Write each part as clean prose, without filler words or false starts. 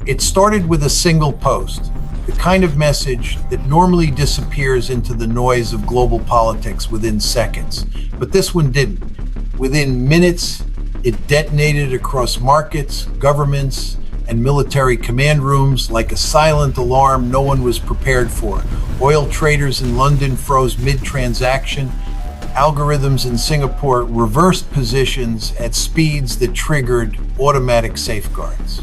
It started with a single post, the kind of message that normally disappears into the noise of global politics within seconds. But this one didn't. Within minutes, it detonated across markets, governments, and military command rooms like a silent alarm no one was prepared for. Oil traders in London froze mid-transaction. Algorithms in Singapore reversed positions at speeds that triggered automatic safeguards.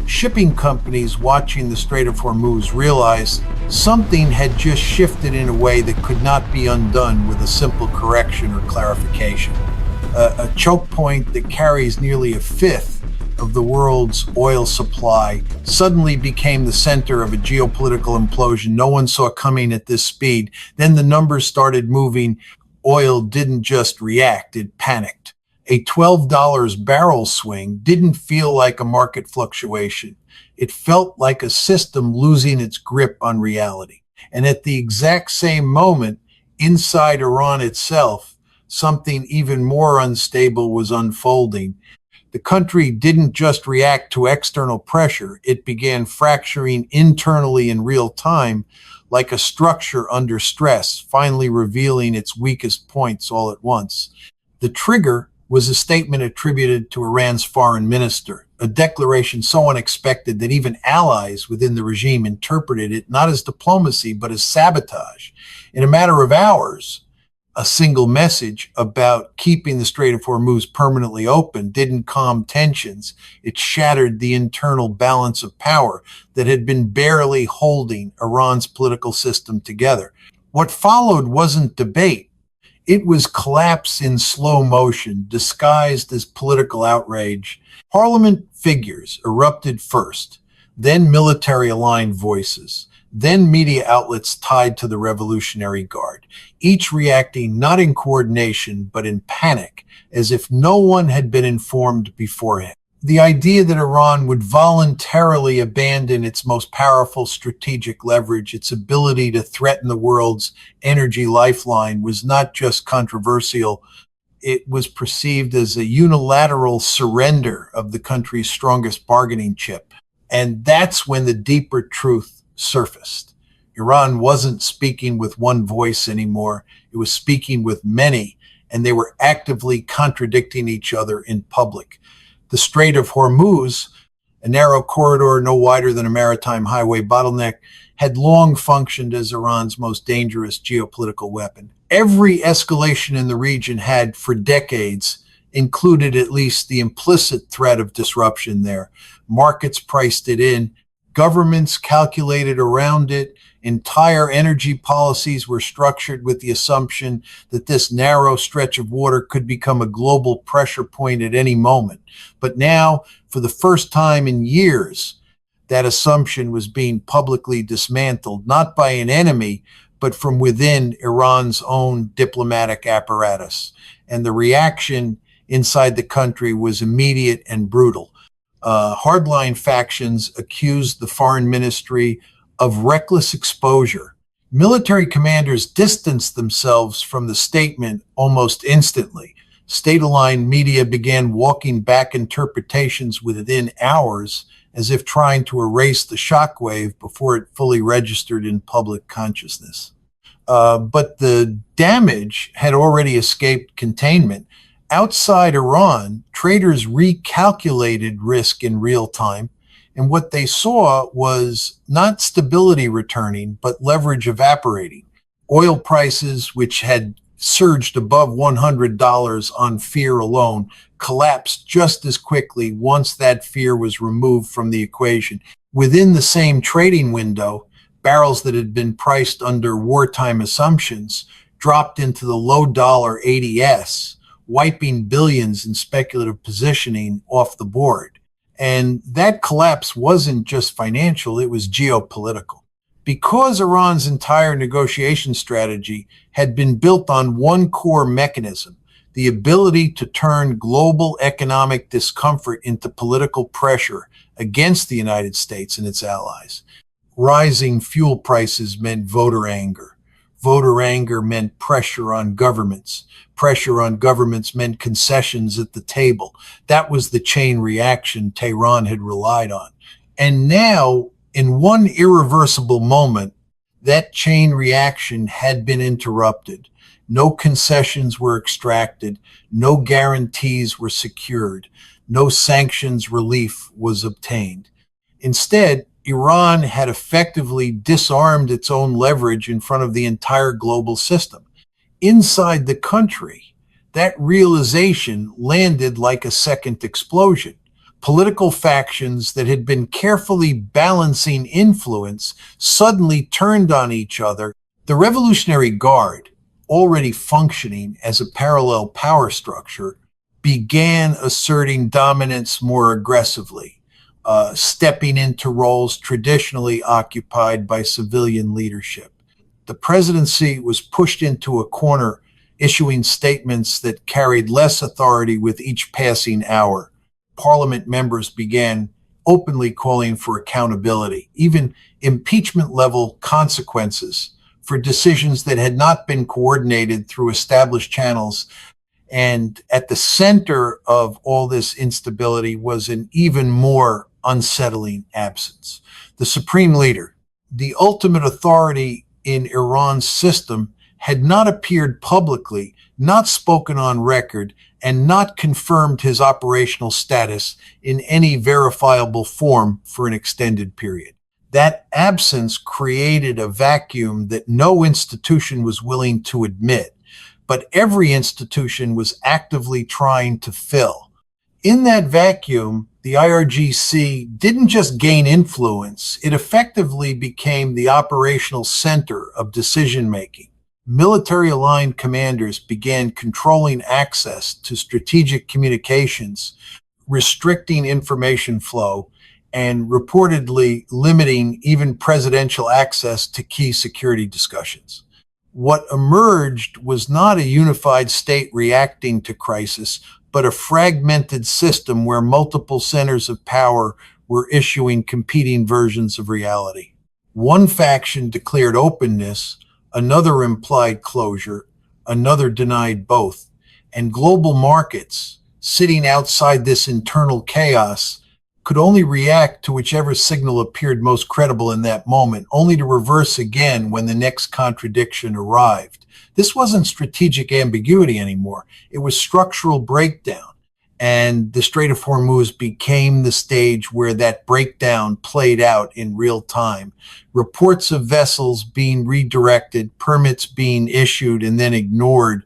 Shipping companies watching the Strait of Hormuz realized something had just shifted in a way that could not be undone with a simple correction or clarification. A choke point that carries nearly a fifth of the world's oil supply suddenly became the center of a geopolitical implosion no one saw coming at this speed. Then the numbers started moving. Oil didn't just react, it panicked. A $12 barrel swing didn't feel like a market fluctuation. It felt like a system losing its grip on reality. And at the exact same moment, inside Iran itself, something even more unstable was unfolding. The country didn't just react to external pressure, it began fracturing internally in real time, like a structure under stress, finally revealing its weakest points all at once. The trigger was a statement attributed to Iran's foreign minister, a declaration so unexpected that even allies within the regime interpreted it not as diplomacy, but as sabotage. In a matter of hours, a single message about keeping the Strait of Hormuz permanently open didn't calm tensions. It shattered the internal balance of power that had been barely holding Iran's political system together. What followed wasn't debate. It was collapse in slow motion, disguised as political outrage. Parliament figures erupted first, then military-aligned voices, then media outlets tied to the Revolutionary Guard, each reacting not in coordination but in panic, as if no one had been informed beforehand. The idea that Iran would voluntarily abandon its most powerful strategic leverage, its ability to threaten the world's energy lifeline, was not just controversial. It was perceived as a unilateral surrender of the country's strongest bargaining chip. And that's when the deeper truth surfaced. Iran wasn't speaking with one voice anymore. It was speaking with many, and they were actively contradicting each other in public. The Strait of Hormuz, a narrow corridor no wider than a maritime highway bottleneck, had long functioned as Iran's most dangerous geopolitical weapon. Every escalation in the region had, for decades, included at least the implicit threat of disruption there. Markets priced it in, governments calculated around it. Entire energy policies were structured with the assumption that this narrow stretch of water could become a global pressure point at any moment. But now, for the first time in years, that assumption was being publicly dismantled, not by an enemy, but from within Iran's own diplomatic apparatus. And the reaction inside the country was immediate and brutal. Hardline factions accused the foreign ministry of reckless exposure. Military commanders distanced themselves from the statement almost instantly. State-aligned media began walking back interpretations within hours, as if trying to erase the shockwave before it fully registered in public consciousness. But the damage had already escaped containment. Outside Iran, traders recalculated risk in real time, and what they saw was not stability returning, but leverage evaporating. Oil prices, which had surged above $100 on fear alone, collapsed just as quickly once that fear was removed from the equation. Within the same trading window, barrels that had been priced under wartime assumptions dropped into the low dollar ADS, wiping billions in speculative positioning off the board. And that collapse wasn't just financial, it was geopolitical. Because Iran's entire negotiation strategy had been built on one core mechanism, the ability to turn global economic discomfort into political pressure against the United States and its allies. Rising fuel prices meant voter anger. Voter anger meant pressure on governments. Pressure on governments meant concessions at the table. That was the chain reaction Tehran had relied on. And now, in one irreversible moment, that chain reaction had been interrupted. No concessions were extracted, no guarantees were secured, no sanctions relief was obtained. Instead, Iran had effectively disarmed its own leverage in front of the entire global system. Inside the country, that realization landed like a second explosion. Political factions that had been carefully balancing influence suddenly turned on each other. The Revolutionary Guard, already functioning as a parallel power structure, began asserting dominance more aggressively, stepping into roles traditionally occupied by civilian leadership. The presidency was pushed into a corner, issuing statements that carried less authority with each passing hour. Parliament members began openly calling for accountability, even impeachment-level consequences for decisions that had not been coordinated through established channels. And at the center of all this instability was an even more unsettling absence. The supreme leader, the ultimate authority in Iran's system, had not appeared publicly, not spoken on record, and not confirmed his operational status in any verifiable form for an extended period. That absence created a vacuum that no institution was willing to admit, but every institution was actively trying to fill. In that vacuum, the IRGC didn't just gain influence, it effectively became the operational center of decision-making. Military-aligned commanders began controlling access to strategic communications, restricting information flow, and reportedly limiting even presidential access to key security discussions. What emerged was not a unified state reacting to crisis, but a fragmented system where multiple centers of power were issuing competing versions of reality. One faction declared openness, another implied closure, another denied both. And global markets, sitting outside this internal chaos, could only react to whichever signal appeared most credible in that moment, only to reverse again when the next contradiction arrived. This wasn't strategic ambiguity anymore. It was structural breakdown. And the Strait of Hormuz became the stage where that breakdown played out in real time. Reports of vessels being redirected, permits being issued and then ignored,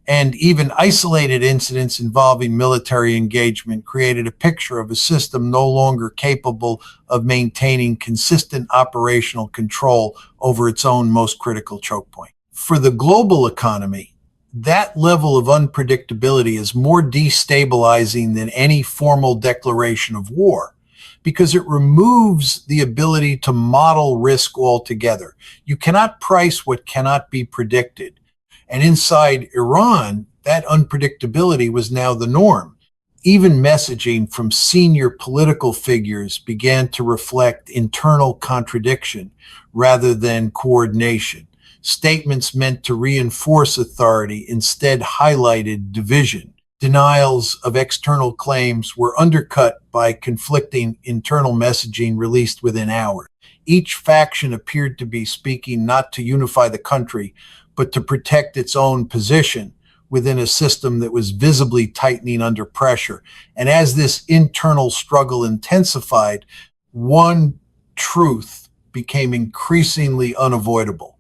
and even isolated incidents involving military engagement created a picture of a system no longer capable of maintaining consistent operational control over its own most critical choke point. For the global economy, that level of unpredictability is more destabilizing than any formal declaration of war, because it removes the ability to model risk altogether. You cannot price what cannot be predicted. And inside Iran, that unpredictability was now the norm. Even messaging from senior political figures began to reflect internal contradiction rather than coordination. Statements meant to reinforce authority instead highlighted division. Denials of external claims were undercut by conflicting internal messaging released within hours. Each faction appeared to be speaking not to unify the country, but to protect its own position within a system that was visibly tightening under pressure. And as this internal struggle intensified, one truth became increasingly unavoidable.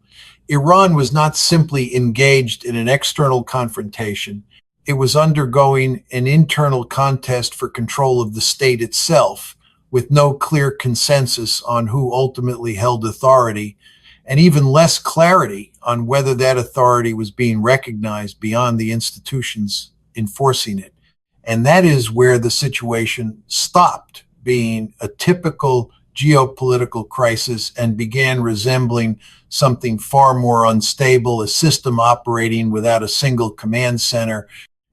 Iran was not simply engaged in an external confrontation, it was undergoing an internal contest for control of the state itself, with no clear consensus on who ultimately held authority, and even less clarity on whether that authority was being recognized beyond the institutions enforcing it. And that is where the situation stopped being a typical geopolitical crisis and began resembling something far more unstable, a system operating without a single command center,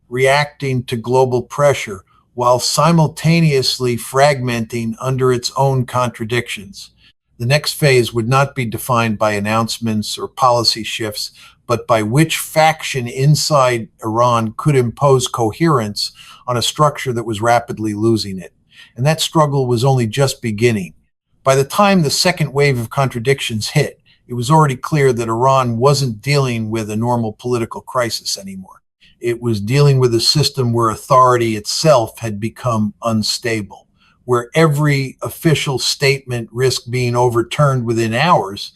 reacting to global pressure while simultaneously fragmenting under its own contradictions. The next phase would not be defined by announcements or policy shifts, but by which faction inside Iran could impose coherence on a structure that was rapidly losing it. And that struggle was only just beginning. By the time the second wave of contradictions hit, it was already clear that Iran wasn't dealing with a normal political crisis anymore. It was dealing with a system where authority itself had become unstable, where every official statement risked being overturned within hours,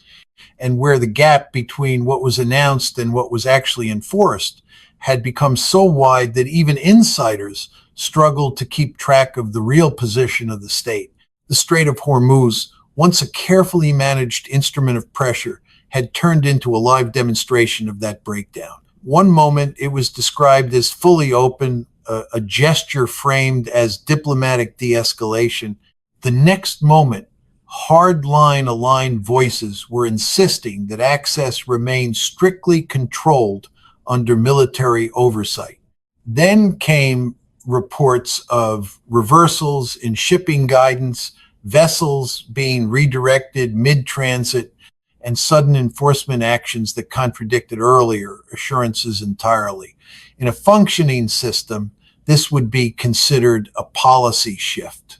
and where the gap between what was announced and what was actually enforced had become so wide that even insiders struggled to keep track of the real position of the state. The Strait of Hormuz, once a carefully managed instrument of pressure, had turned into a live demonstration of that breakdown. One moment it was described as fully open, a gesture framed as diplomatic de-escalation. The next moment, hardline aligned voices were insisting that access remain strictly controlled under military oversight. Then came reports of reversals in shipping guidance, vessels being redirected mid-transit, and sudden enforcement actions that contradicted earlier assurances entirely. In a functioning system, this would be considered a policy shift.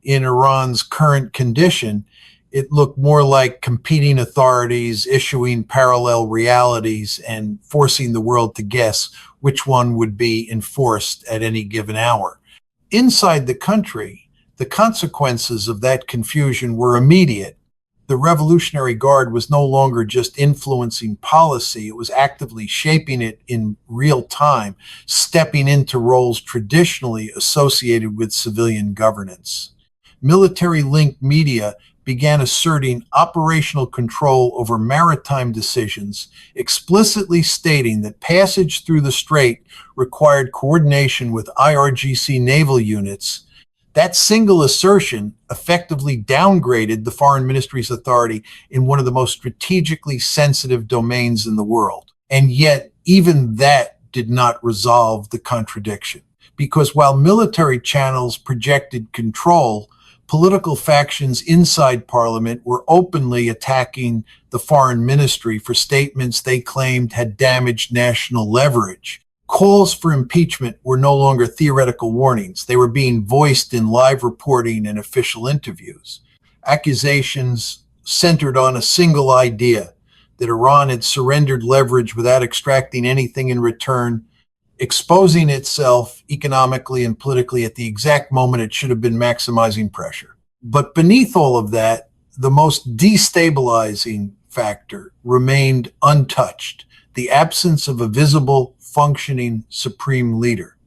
In Iran's current condition, it looked more like competing authorities issuing parallel realities and forcing the world to guess which one would be enforced at any given hour. Inside the country, the consequences of that confusion were immediate. The Revolutionary Guard was no longer just influencing policy, it was actively shaping it in real time, stepping into roles traditionally associated with civilian governance. Military-linked media began asserting operational control over maritime decisions, explicitly stating that passage through the strait required coordination with IRGC naval units. That single assertion effectively downgraded the foreign ministry's authority in one of the most strategically sensitive domains in the world. And yet, even that did not resolve the contradiction. Because while military channels projected control, political factions inside parliament were openly attacking the foreign ministry for statements they claimed had damaged national leverage. Calls for impeachment were no longer theoretical warnings. They were being voiced in live reporting and official interviews. Accusations centered on a single idea, that Iran had surrendered leverage without extracting anything in return, exposing itself economically and politically at the exact moment it should have been maximizing pressure. But beneath all of that, the most destabilizing factor remained untouched: the absence of a visible, functioning supreme leader.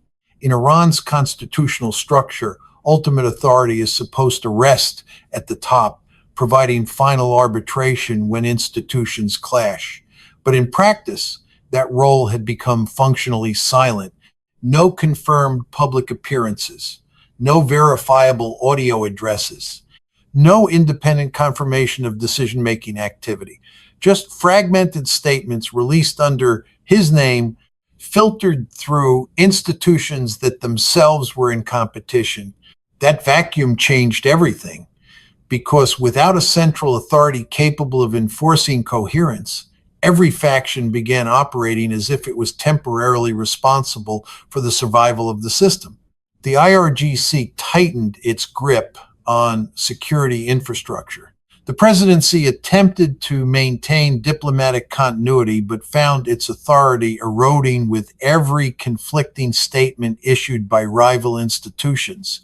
In Iran's constitutional structure, ultimate authority is supposed to rest at the top, providing final arbitration when institutions clash. But in practice, that role had become functionally silent. No confirmed public appearances, no verifiable audio addresses, no independent confirmation of decision-making activity, just fragmented statements released under his name, filtered through institutions that themselves were in competition. That vacuum changed everything, because without a central authority capable of enforcing coherence, every faction began operating as if it was temporarily responsible for the survival of the system. The IRGC tightened its grip on security infrastructure. The presidency attempted to maintain diplomatic continuity, but found its authority eroding with every conflicting statement issued by rival institutions.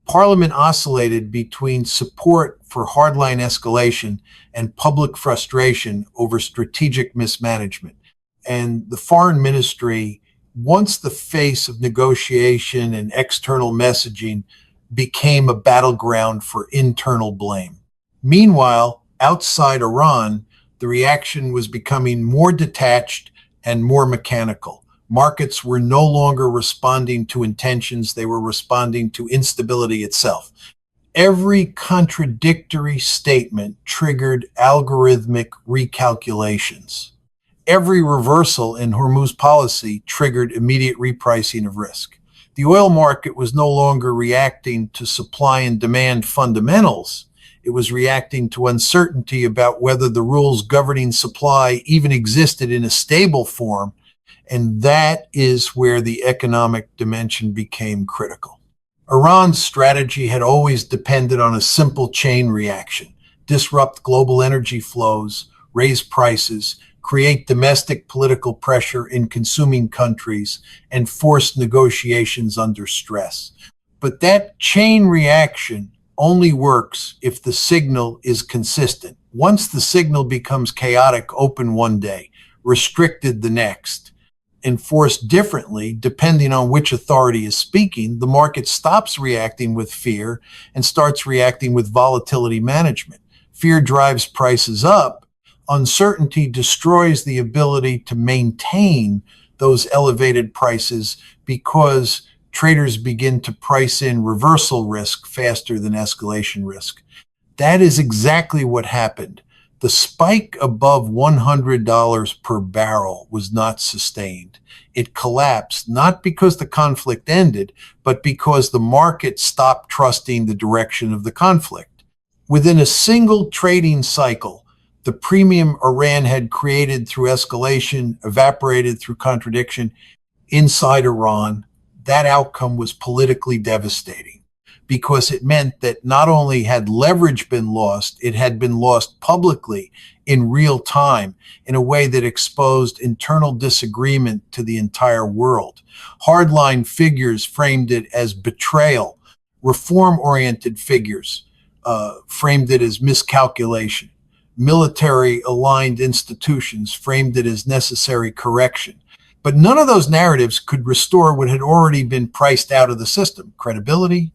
Parliament oscillated between support for hardline escalation and public frustration over strategic mismanagement. And the foreign ministry, once the face of negotiation and external messaging, became a battleground for internal blame. Meanwhile, outside Iran, the reaction was becoming more detached and more mechanical. Markets were no longer responding to intentions, they were responding to instability itself. Every contradictory statement triggered algorithmic recalculations. Every reversal in Hormuz policy triggered immediate repricing of risk. The oil market was no longer reacting to supply and demand fundamentals. It was reacting to uncertainty about whether the rules governing supply even existed in a stable form. And that is where the economic dimension became critical. Iran's strategy had always depended on a simple chain reaction: disrupt global energy flows, raise prices, create domestic political pressure in consuming countries, and force negotiations under stress. But that chain reaction only works if the signal is consistent. Once the signal becomes chaotic, open one day, restricted the next, enforced differently depending on which authority is speaking, the market stops reacting with fear and starts reacting with volatility management. Fear drives prices up. Uncertainty destroys the ability to maintain those elevated prices because traders begin to price in reversal risk faster than escalation risk. That is exactly what happened. The spike above $100 per barrel was not sustained. It collapsed not because the conflict ended, but because the market stopped trusting the direction of the conflict. Within a single trading cycle, the premium Iran had created through escalation evaporated through contradiction inside Iran. That outcome was politically devastating because it meant that not only had leverage been lost, it had been lost publicly in real time in a way that exposed internal disagreement to the entire world. Hardline figures framed it as betrayal. Reform-oriented figures framed it as miscalculation. Military-aligned institutions framed it as necessary correction. But none of those narratives could restore what had already been priced out of the system: credibility.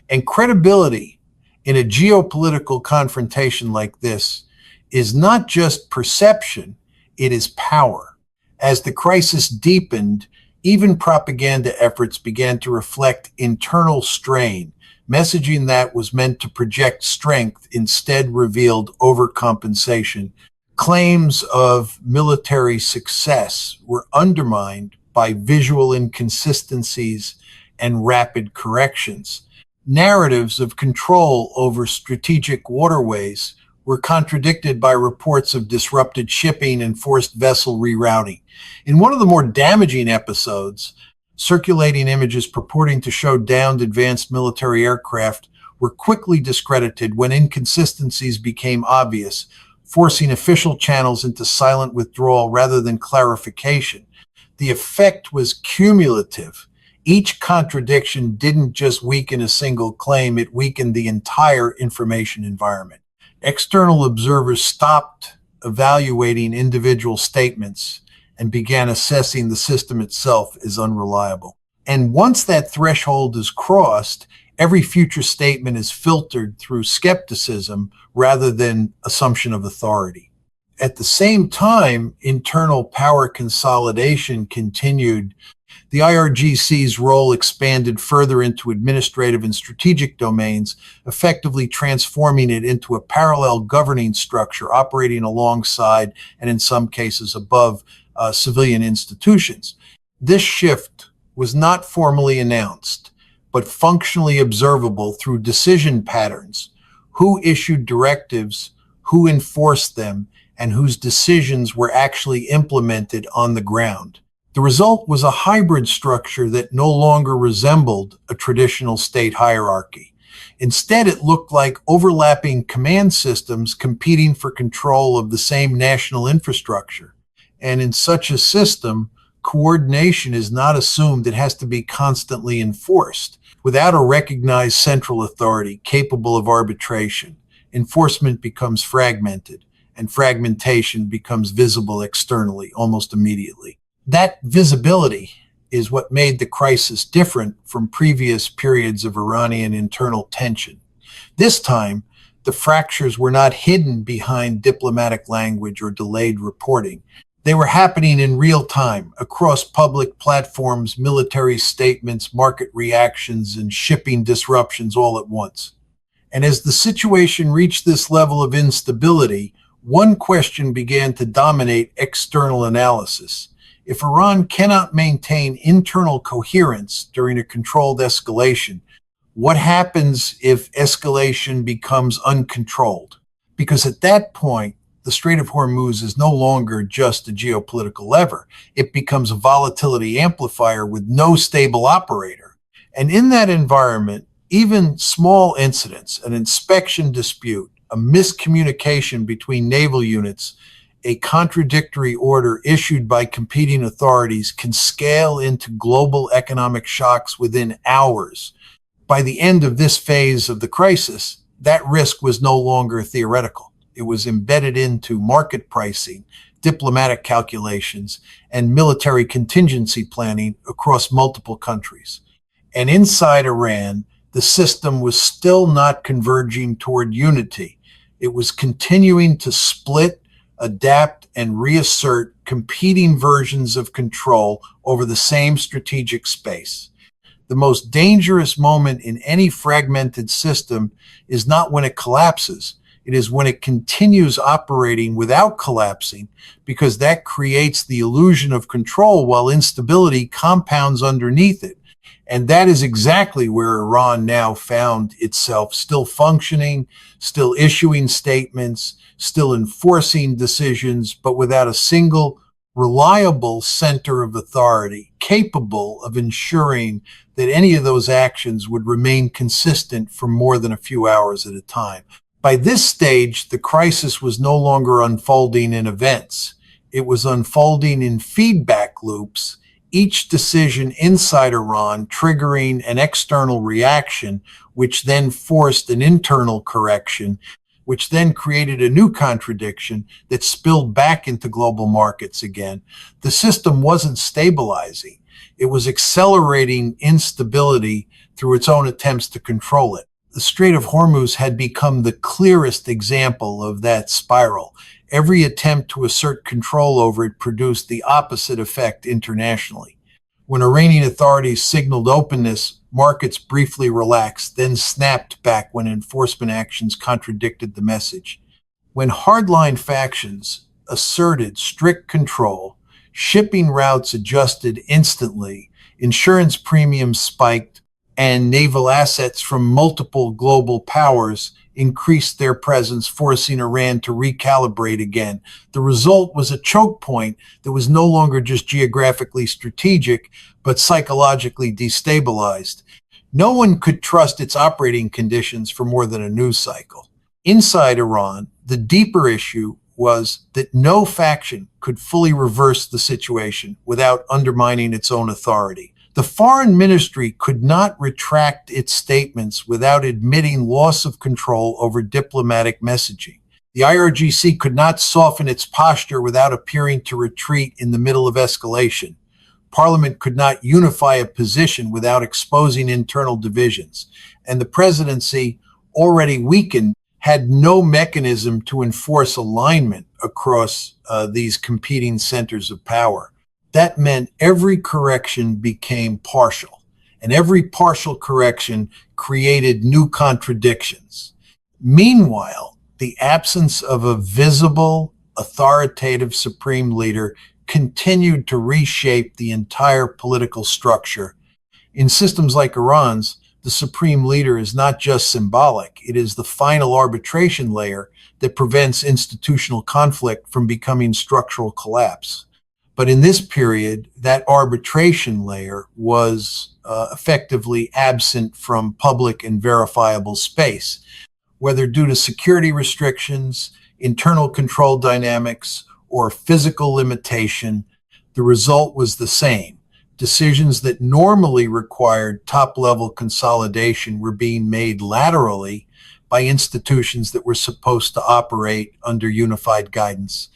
And credibility in a geopolitical confrontation like this is not just perception, it is power. As the crisis deepened, even propaganda efforts began to reflect internal strain. Messaging that was meant to project strength instead revealed overcompensation. Claims of military success were undermined by visual inconsistencies and rapid corrections. Narratives of control over strategic waterways were contradicted by reports of disrupted shipping and forced vessel rerouting. In one of the more damaging episodes, circulating images purporting to show downed advanced military aircraft were quickly discredited when inconsistencies became obvious, forcing official channels into silent withdrawal rather than clarification. The effect was cumulative. Each contradiction didn't just weaken a single claim, it weakened the entire information environment. External observers stopped evaluating individual statements and began assessing the system itself as unreliable. And once that threshold is crossed, every future statement is filtered through skepticism rather than assumption of authority. At the same time, internal power consolidation continued. The IRGC's role expanded further into administrative and strategic domains, effectively transforming it into a parallel governing structure operating alongside and in some cases above civilian institutions. This shift was not formally announced, but functionally observable through decision patterns: who issued directives, who enforced them, and whose decisions were actually implemented on the ground. The result was a hybrid structure that no longer resembled a traditional state hierarchy. Instead, it looked like overlapping command systems competing for control of the same national infrastructure. And in such a system, coordination is not assumed, it has to be constantly enforced. Without a recognized central authority capable of arbitration, enforcement becomes fragmented, and fragmentation becomes visible externally almost immediately. That visibility is what made the crisis different from previous periods of Iranian internal tension. This time, the fractures were not hidden behind diplomatic language or delayed reporting. They were happening in real time across public platforms, military statements, market reactions, and shipping disruptions all at once. And as the situation reached this level of instability, one question began to dominate external analysis. If Iran cannot maintain internal coherence during a controlled escalation, what happens if escalation becomes uncontrolled? Because at that point, the Strait of Hormuz is no longer just a geopolitical lever. It becomes a volatility amplifier with no stable operator. And in that environment, even small incidents, an inspection dispute, a miscommunication between naval units, a contradictory order issued by competing authorities can scale into global economic shocks within hours. By the end of this phase of the crisis, that risk was no longer theoretical. It was embedded into market pricing, diplomatic calculations, and military contingency planning across multiple countries. And inside Iran, the system was still not converging toward unity. It was continuing to split, adapt, and reassert competing versions of control over the same strategic space. The most dangerous moment in any fragmented system is not when it collapses. It is when it continues operating without collapsing, because that creates the illusion of control while instability compounds underneath it. And that is exactly where Iran now found itself, still functioning, still issuing statements, still enforcing decisions, but without a single reliable center of authority capable of ensuring that any of those actions would remain consistent for more than a few hours at a time. By this stage, the crisis was no longer unfolding in events. It was unfolding in feedback loops, each decision inside Iran triggering an external reaction, which then forced an internal correction, which then created a new contradiction that spilled back into global markets again. The system wasn't stabilizing. It was accelerating instability through its own attempts to control it. The Strait of Hormuz had become the clearest example of that spiral. Every attempt to assert control over it produced the opposite effect internationally. When Iranian authorities signaled openness, markets briefly relaxed, then snapped back when enforcement actions contradicted the message. When hardline factions asserted strict control, shipping routes adjusted instantly, insurance premiums spiked, and naval assets from multiple global powers increased their presence, forcing Iran to recalibrate again. The result was a choke point that was no longer just geographically strategic, but psychologically destabilized. No one could trust its operating conditions for more than a news cycle. Inside Iran, the deeper issue was that no faction could fully reverse the situation without undermining its own authority. The foreign ministry could not retract its statements without admitting loss of control over diplomatic messaging. The IRGC could not soften its posture without appearing to retreat in the middle of escalation. Parliament could not unify a position without exposing internal divisions. And the presidency, already weakened, had no mechanism to enforce alignment across these competing centers of power. That meant every correction became partial, and every partial correction created new contradictions. Meanwhile, the absence of a visible, authoritative supreme leader continued to reshape the entire political structure. In systems like Iran's, the supreme leader is not just symbolic, it is the final arbitration layer that prevents institutional conflict from becoming structural collapse. But in this period, that arbitration layer was effectively absent from public and verifiable space, whether due to security restrictions, internal control dynamics, or physical limitation. The result was the same. Decisions that normally required top-level consolidation were being made laterally by institutions that were supposed to operate under unified guidance.